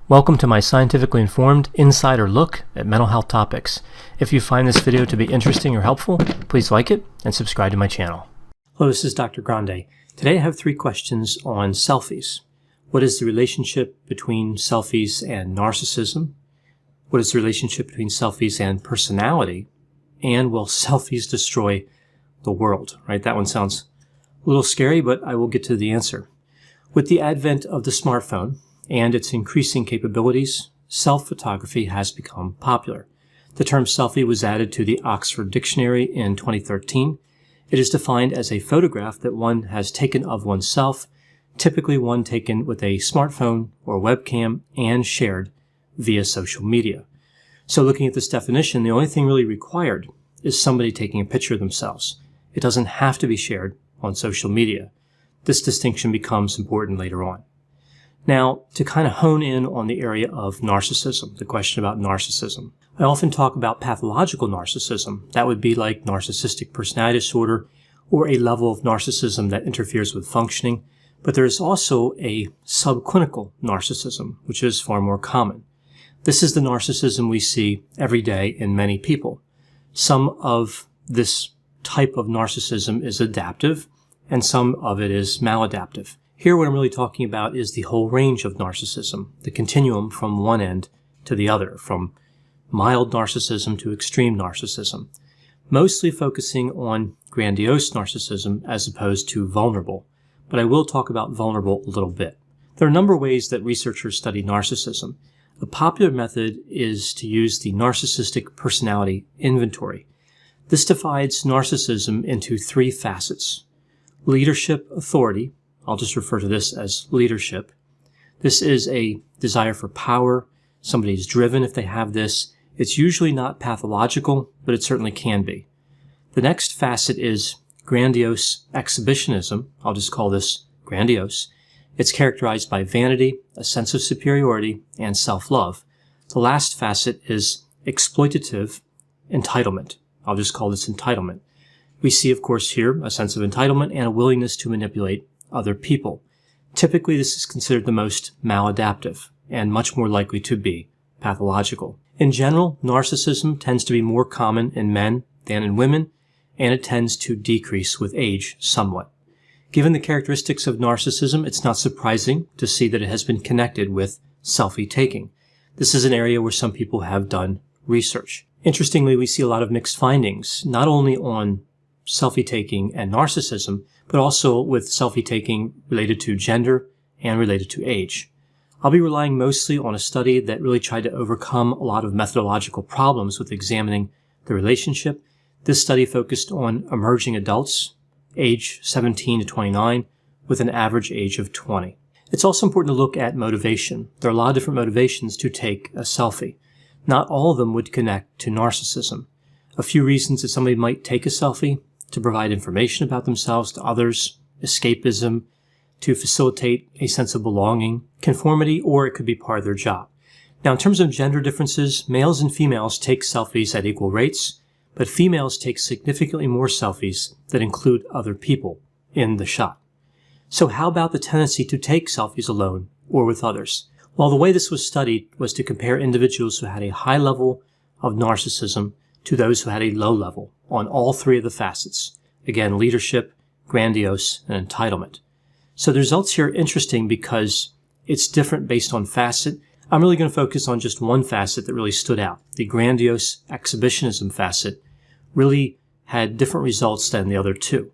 Welcome to my scientifically informed insider look at mental health topics. If you find this video to be interesting or helpful, please like it and subscribe to my channel. Hello, this is Dr. Grande. Today I have 3 questions on selfies. What is the relationship between selfies and narcissism? What is the relationship between selfies and personality? And will selfies destroy the world? Right? That one sounds a little scary, but I will get to the answer. With the advent of the smartphone and its increasing capabilities, self-photography has become popular. The term selfie was added to the Oxford Dictionary in 2013. It is defined as a photograph that one has taken of oneself, typically one taken with a smartphone or webcam and shared via social media. So looking at this definition, the only thing really required is somebody taking a picture of themselves. It doesn't have to be shared on social media. This distinction becomes important later on. Now, to kind of hone in on the area of narcissism, the question about narcissism. I often talk about pathological narcissism. That would be like narcissistic personality disorder or a level of narcissism that interferes with functioning. But there is also a subclinical narcissism, which is far more common. This is the narcissism we see every day in many people. Some of this type of narcissism is adaptive, and some of it is maladaptive. Here what I'm really talking about is the whole range of narcissism, the continuum from one end to the other, from mild narcissism to extreme narcissism, mostly focusing on grandiose narcissism as opposed to vulnerable, but I will talk about vulnerable a little bit. There are a number of ways that researchers study narcissism. A popular method is to use the Narcissistic Personality Inventory. This divides narcissism into 3 facets: leadership authority. I'll just refer to this as leadership. This is a desire for power. Somebody is driven if they have this. It's usually not pathological, but it certainly can be. The next facet is grandiose exhibitionism. I'll just call this grandiose. It's characterized by vanity, a sense of superiority, and self-love. The last facet is exploitative entitlement. I'll just call this entitlement. We see, of course, here a sense of entitlement and a willingness to manipulate other people. Typically, this is considered the most maladaptive and much more likely to be pathological. In general, narcissism tends to be more common in men than in women, and it tends to decrease with age somewhat. Given the characteristics of narcissism, it's not surprising to see that it has been connected with selfie taking. This is an area where some people have done research. Interestingly, we see a lot of mixed findings, not only on selfie taking and narcissism, but also with selfie taking related to gender and related to age. I'll be relying mostly on a study that really tried to overcome a lot of methodological problems with examining the relationship. This study focused on emerging adults, age 17 to 29, with an average age of 20. It's also important to look at motivation. There are a lot of different motivations to take a selfie. Not all of them would connect to narcissism. A few reasons that somebody might take a selfie: to provide information about themselves to others, escapism, to facilitate a sense of belonging, conformity, or it could be part of their job. Now, in terms of gender differences, males and females take selfies at equal rates, but females take significantly more selfies that include other people in the shot. So how about the tendency to take selfies alone or with others? Well, the way this was studied was to compare individuals who had a high level of narcissism to those who had a low level on all 3 of the facets. Again, leadership, grandiose, and entitlement. So the results here are interesting because it's different based on facet. I'm really going to focus on just one facet that really stood out. The grandiose exhibitionism facet really had different results than the other 2.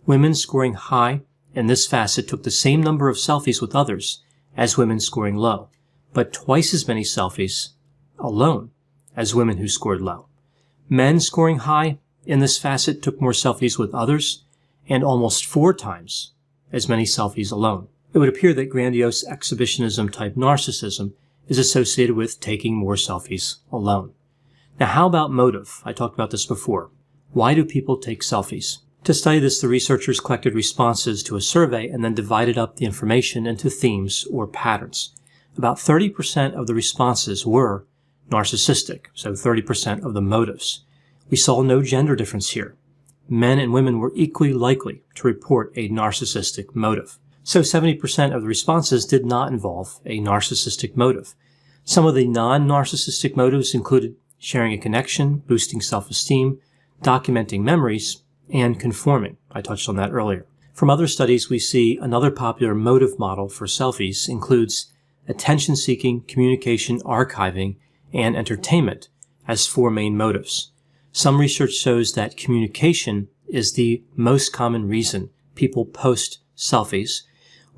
Women scoring high in this facet took the same number of selfies with others as women scoring low, but twice as many selfies alone as women who scored low. Men scoring high in this facet took more selfies with others and almost 4 times as many selfies alone. It would appear that grandiose exhibitionism type narcissism is associated with taking more selfies alone. Now, how about motive? I talked about this before. Why do people take selfies? To study this, the researchers collected responses to a survey and then divided up the information into themes or patterns. About 30% of the responses were narcissistic, so 30% of the motives. We saw no gender difference here. Men and women were equally likely to report a narcissistic motive. So 70% of the responses did not involve a narcissistic motive. Some of the non-narcissistic motives included sharing a connection, boosting self-esteem, documenting memories, and conforming. I touched on that earlier. From other studies, we see another popular motive model for selfies includes attention-seeking, communication, archiving, and entertainment as 4 main motives. Some research shows that communication is the most common reason people post selfies,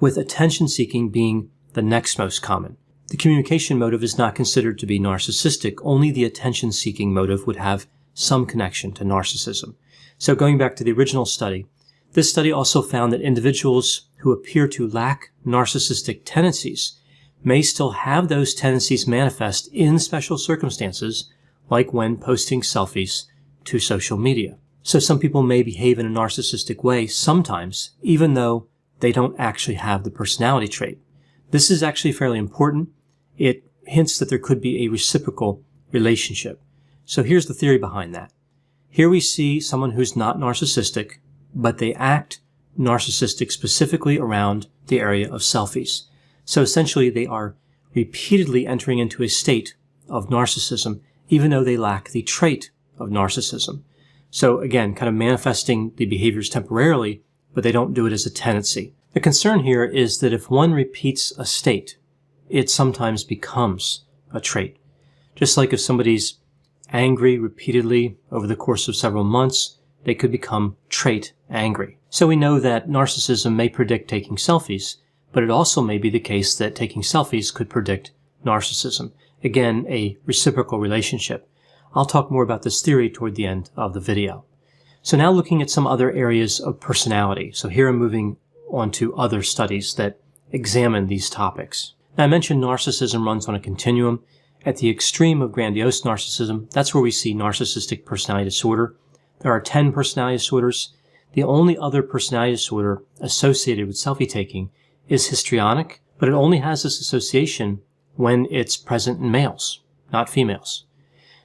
with attention-seeking being the next most common. The communication motive is not considered to be narcissistic. Only the attention-seeking motive would have some connection to narcissism. So going back to the original study, this study also found that individuals who appear to lack narcissistic tendencies may still have those tendencies manifest in special circumstances, like when posting selfies to social media. So some people may behave in a narcissistic way sometimes, even though they don't actually have the personality trait. This is actually fairly important. It hints that there could be a reciprocal relationship. So here's the theory behind that. Here we see someone who's not narcissistic, but they act narcissistic specifically around the area of selfies. So essentially they are repeatedly entering into a state of narcissism, even though they lack the trait of narcissism. So again, kind of manifesting the behaviors temporarily, but they don't do it as a tendency. The concern here is that if one repeats a state, it sometimes becomes a trait. Just like if somebody's angry repeatedly over the course of several months, they could become trait angry. So we know that narcissism may predict taking selfies, but it also may be the case that taking selfies could predict narcissism. Again, a reciprocal relationship. I'll talk more about this theory toward the end of the video. So now looking at some other areas of personality. So here I'm moving on to other studies that examine these topics. Now I mentioned narcissism runs on a continuum. At the extreme of grandiose narcissism, that's where we see narcissistic personality disorder. There are 10 personality disorders. The only other personality disorder associated with selfie taking is histrionic, but it only has this association when it's present in males, not females.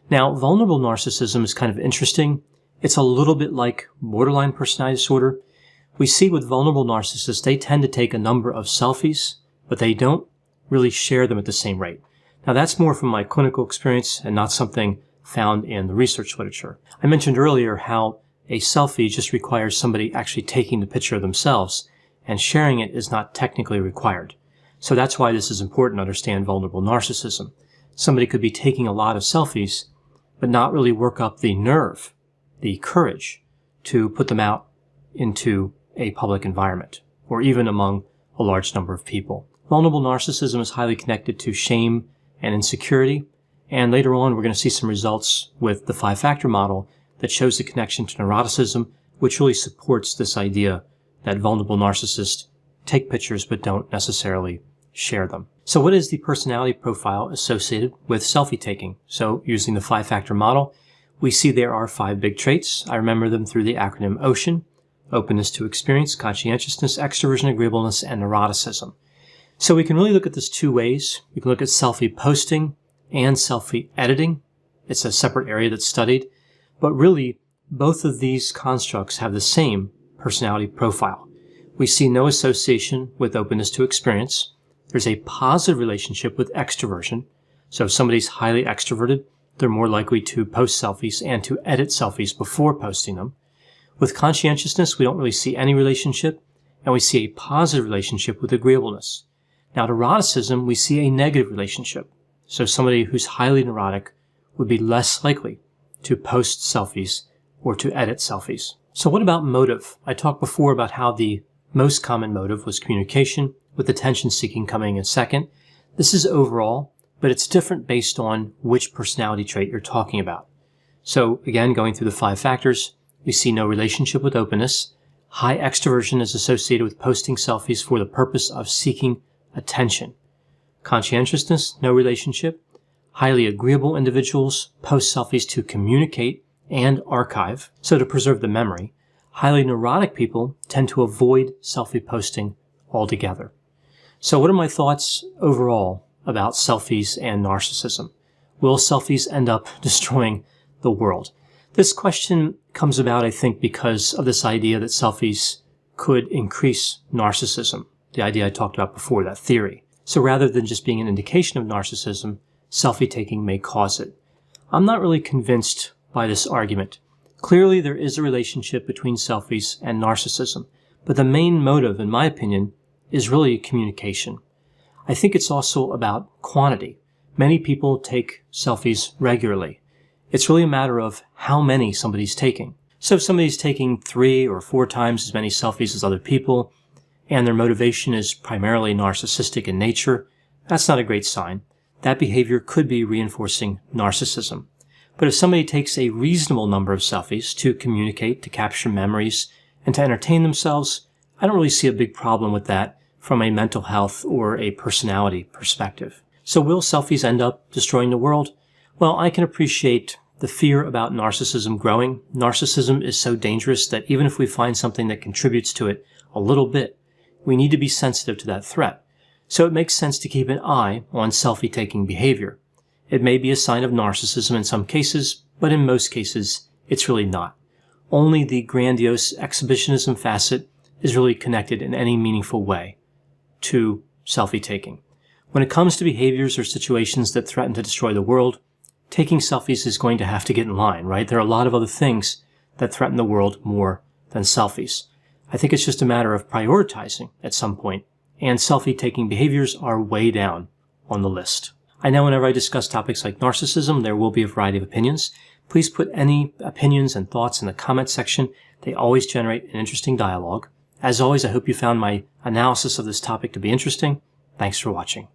Now, vulnerable narcissism is kind of interesting. It's a little bit like borderline personality disorder. We see with vulnerable narcissists, they tend to take a number of selfies, but they don't really share them at the same rate. Now, that's more from my clinical experience and not something found in the research literature. I mentioned earlier how a selfie just requires somebody actually taking the picture of themselves, and sharing it is not technically required. So that's why this is important to understand vulnerable narcissism. Somebody could be taking a lot of selfies, but not really work up the nerve, the courage, to put them out into a public environment, or even among a large number of people. Vulnerable narcissism is highly connected to shame and insecurity, and later on we're going to see some results with the 5-factor model that shows the connection to neuroticism, which really supports this idea that vulnerable narcissists take pictures but don't necessarily share them. So what is the personality profile associated with selfie taking? So using the 5-factor model, we see there are 5 big traits. I remember them through the acronym OCEAN: openness to experience, conscientiousness, extroversion, agreeableness, and neuroticism. So we can really look at this 2 ways. We can look at selfie posting and selfie editing. It's a separate area that's studied, but really both of these constructs have the same personality profile. We see no association with openness to experience. There's a positive relationship with extroversion. So if somebody's highly extroverted, they're more likely to post selfies and to edit selfies before posting them. With conscientiousness, we don't really see any relationship, and we see a positive relationship with agreeableness. Now, neuroticism, we see a negative relationship. So somebody who's highly neurotic would be less likely to post selfies or to edit selfies. So what about motive? I talked before about how the most common motive was communication, with attention-seeking coming in second. This is overall, but it's different based on which personality trait you're talking about. So again, going through the 5 factors, we see no relationship with openness. High extroversion is associated with posting selfies for the purpose of seeking attention. Conscientiousness, no relationship. Highly agreeable individuals post selfies to communicate and archive, so to preserve the memory. Highly neurotic people tend to avoid selfie posting altogether. So what are my thoughts overall about selfies and narcissism? Will selfies end up destroying the world? This question comes about, I think, because of this idea that selfies could increase narcissism, the idea I talked about before, that theory. So rather than just being an indication of narcissism, selfie-taking may cause it. I'm not really convinced by this argument. Clearly, there is a relationship between selfies and narcissism, but the main motive, in my opinion, is really communication. I think it's also about quantity. Many people take selfies regularly. It's really a matter of how many somebody's taking. So if somebody's taking 3 or 4 times as many selfies as other people, and their motivation is primarily narcissistic in nature, that's not a great sign. That behavior could be reinforcing narcissism. But if somebody takes a reasonable number of selfies to communicate, to capture memories, and to entertain themselves, I don't really see a big problem with that from a mental health or a personality perspective. So will selfies end up destroying the world? Well, I can appreciate the fear about narcissism growing. Narcissism is so dangerous that even if we find something that contributes to it a little bit, we need to be sensitive to that threat. So it makes sense to keep an eye on selfie-taking behavior. It may be a sign of narcissism in some cases, but in most cases, it's really not. Only the grandiose exhibitionism facet is really connected in any meaningful way to selfie-taking. When it comes to behaviors or situations that threaten to destroy the world, taking selfies is going to have to get in line, right? There are a lot of other things that threaten the world more than selfies. I think it's just a matter of prioritizing at some point, and selfie-taking behaviors are way down on the list. I know whenever I discuss topics like narcissism, there will be a variety of opinions. Please put any opinions and thoughts in the comment section. They always generate an interesting dialogue. As always, I hope you found my analysis of this topic to be interesting. Thanks for watching.